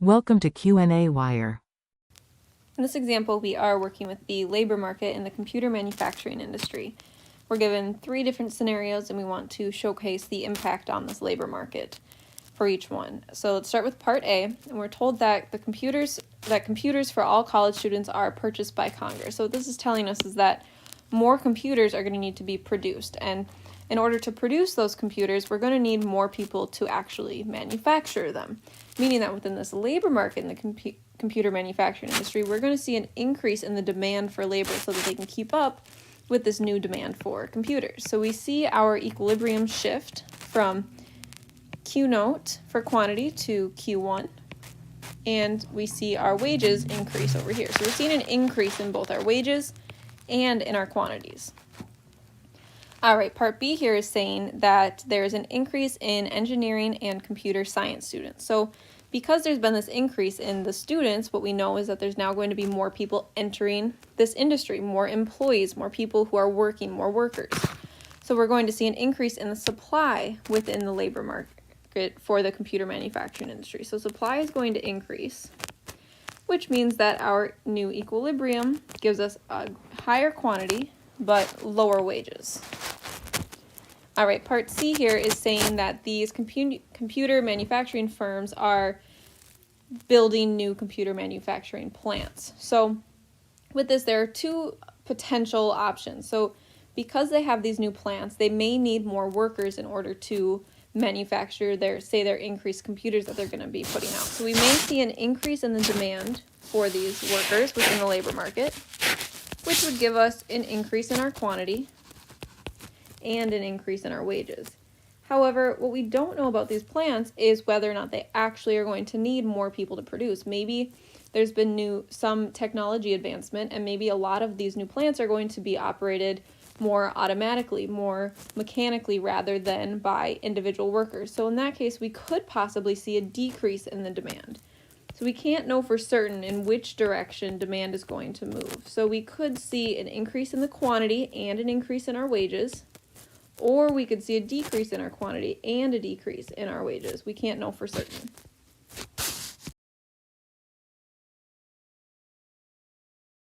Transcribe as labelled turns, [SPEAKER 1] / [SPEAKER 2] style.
[SPEAKER 1] Welcome to qnawire.
[SPEAKER 2] In this example, we are working with the labor market in the computer manufacturing industry. We're given 3 different scenarios and we want to showcase the impact on this labor market for each one. So let's start with part A, and we're told that computers for all college students are purchased by Congress. So what this is telling us is that more computers are going to need to be produced, and in order to produce those computers, we're going to need more people to actually manufacture them, meaning that within this labor market in the computer manufacturing industry, we're going to see an increase in the demand for labor so that they can keep up with this new demand for computers. So we see our equilibrium shift from Q note for quantity to Q1, and we see our wages increase over here. So we're seeing an increase in both our wages and in our quantities. All right, part B here is saying that there's an increase in engineering and computer science students. So because there's been this increase in the students, what we know is that there's now going to be more people entering this industry, more employees, more people who are working, more workers. So we're going to see an increase in the supply within the labor market for the computer manufacturing industry. So supply is going to increase, which means that our new equilibrium gives us a higher quantity but lower wages. All right, part C here is saying that these computer manufacturing firms are building new computer manufacturing plants. So with this, there are 2 potential options. So because they have these new plants, they may need more workers in order to manufacture their increased computers that they're going to be putting out. So we may see an increase in the demand for these workers within the labor market, which would give us an increase in our quantity and an increase in our wages. However, what we don't know about these plants is whether or not they actually are going to need more people to produce. Maybe there's been some technology advancement, and maybe a lot of these new plants are going to be operated more automatically, more mechanically, rather than by individual workers. So in that case, we could possibly see a decrease in the demand. So we can't know for certain in which direction demand is going to move. So we could see an increase in the quantity and an increase in our wages, or we could see a decrease in our quantity and a decrease in our wages. We can't know for certain.